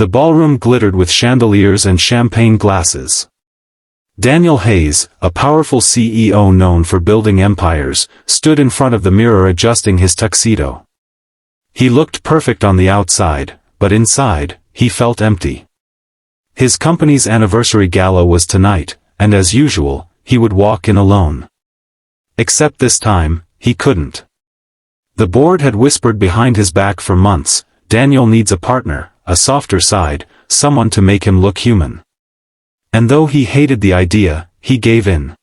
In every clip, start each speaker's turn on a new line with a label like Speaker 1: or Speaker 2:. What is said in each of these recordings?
Speaker 1: The ballroom glittered with chandeliers and champagne glasses. Daniel Hayes, a powerful CEO known for building empires, stood in front of the mirror adjusting his tuxedo. He looked perfect on the outside, but inside, he felt empty. His company's anniversary gala was tonight, and as usual, he would walk in alone. Except this time, he couldn't. The board had whispered behind his back for months, Daniel needs a partner, a softer side, someone to make him look human. And though he hated the idea, he gave in.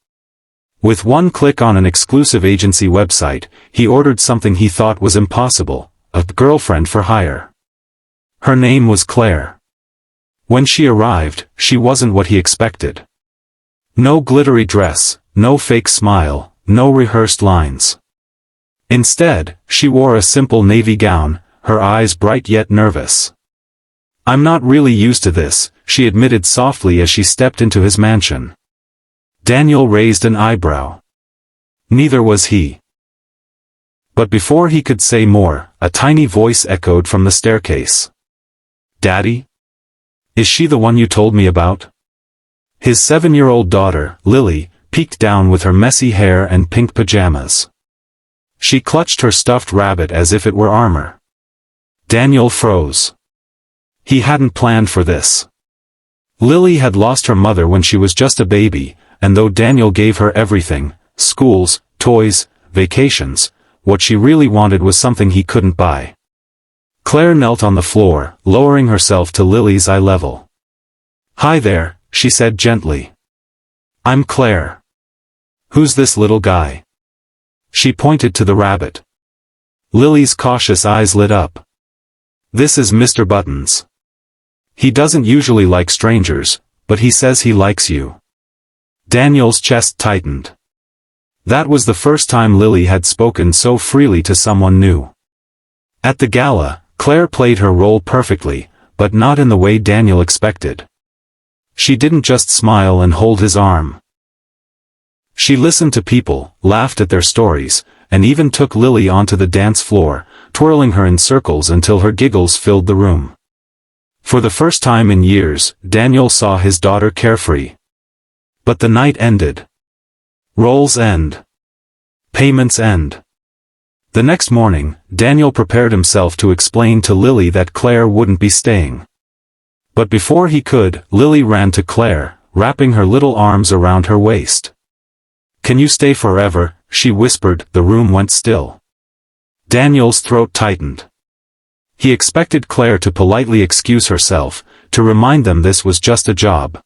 Speaker 1: With one click on an exclusive agency website, he ordered something he thought was impossible, a girlfriend for hire. Her name was Claire. When she arrived, she wasn't what he expected. No glittery dress, no fake smile, no rehearsed lines. Instead, she wore a simple navy gown, her eyes bright yet nervous. "I'm not really used to this," she admitted softly as she stepped into his mansion. Daniel raised an eyebrow. Neither was he. But before he could say more, a tiny voice echoed from the staircase. "Daddy? Is she the one you told me about?" His 7-year-old daughter, Lily, peeked down with her messy hair and pink pajamas. She clutched her stuffed rabbit as if it were armor. Daniel froze. He hadn't planned for this. Lily had lost her mother when she was just a baby, and though Daniel gave her everything, schools, toys, vacations, what she really wanted was something he couldn't buy. Claire knelt on the floor, lowering herself to Lily's eye level. "Hi there," she said gently. "I'm Claire. Who's this little guy?" She pointed to the rabbit. Lily's cautious eyes lit up. "This is Mr. Buttons. He doesn't usually like strangers, but he says he likes you." Daniel's chest tightened. That was the first time Lily had spoken so freely to someone new. At the gala, Claire played her role perfectly, but not in the way Daniel expected. She didn't just smile and hold his arm. She listened to people, laughed at their stories, and even took Lily onto the dance floor, twirling her in circles until her giggles filled the room. For the first time in years, Daniel saw his daughter carefree. But the night ended. Roles end. Payments end. The next morning, Daniel prepared himself to explain to Lily that Claire wouldn't be staying. But before he could, Lily ran to Claire, wrapping her little arms around her waist. "Can you stay forever?" she whispered. The room went still. Daniel's throat tightened. He expected Claire to politely excuse herself, to remind them this was just a job.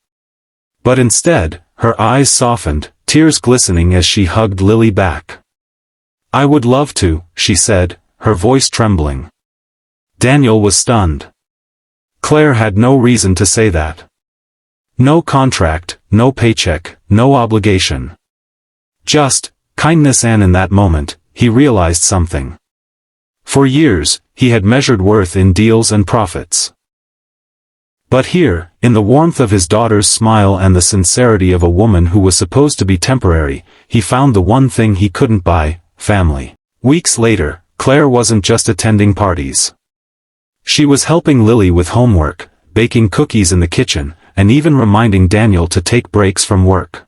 Speaker 1: But instead, her eyes softened, tears glistening as she hugged Lily back. "I would love to," she said, her voice trembling. Daniel was stunned. Claire had no reason to say that. No contract, no paycheck, no obligation. Just kindness, and in that moment, he realized something. For years, he had measured worth in deals and profits. But here, in the warmth of his daughter's smile and the sincerity of a woman who was supposed to be temporary, he found the one thing he couldn't buy: family. Weeks later, Claire wasn't just attending parties. She was helping Lily with homework, baking cookies in the kitchen, and even reminding Daniel to take breaks from work.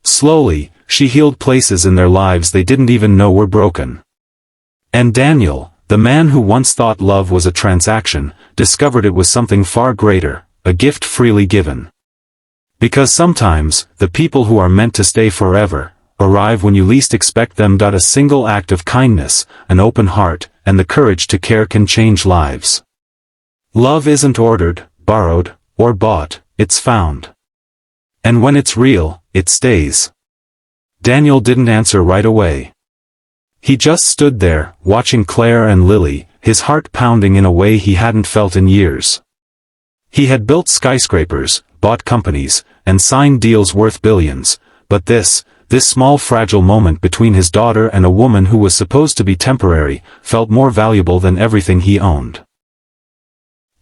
Speaker 1: Slowly, she healed places in their lives they didn't even know were broken. And Daniel, the man who once thought love was a transaction, discovered it was something far greater, a gift freely given. Because sometimes, the people who are meant to stay forever, arrive when you least expect them. A single act of kindness, an open heart, and the courage to care can change lives. Love isn't ordered, borrowed, or bought, it's found. And when it's real, it stays. Daniel didn't answer right away. He just stood there, watching Claire and Lily, his heart pounding in a way he hadn't felt in years. He had built skyscrapers, bought companies, and signed deals worth billions, but this small fragile moment between his daughter and a woman who was supposed to be temporary, felt more valuable than everything he owned.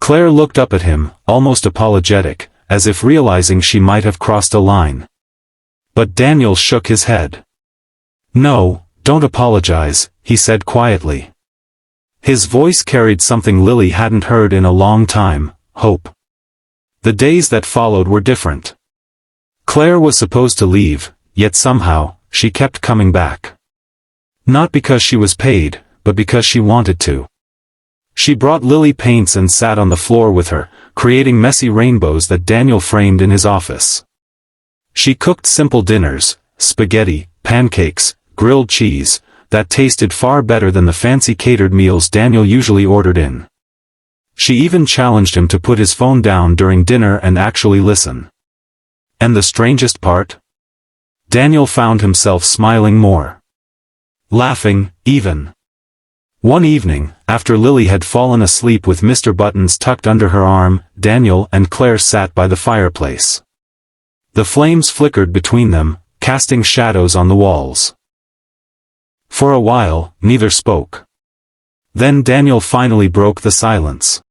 Speaker 1: Claire looked up at him, almost apologetic, as if realizing she might have crossed a line. But Daniel shook his head. "No, don't apologize," he said quietly. His voice carried something Lily hadn't heard in a long time: hope. The days that followed were different. Claire was supposed to leave, yet somehow, she kept coming back. Not because she was paid, but because she wanted to. She brought Lily paints and sat on the floor with her, creating messy rainbows that Daniel framed in his office. She cooked simple dinners, spaghetti, pancakes, grilled cheese, that tasted far better than the fancy catered meals Daniel usually ordered in. She even challenged him to put his phone down during dinner and actually listen. And the strangest part? Daniel found himself smiling more. Laughing, even. One evening, after Lily had fallen asleep with Mr. Buttons tucked under her arm, Daniel and Claire sat by the fireplace. The flames flickered between them, casting shadows on the walls. For a while, neither spoke. Then Daniel finally broke the silence.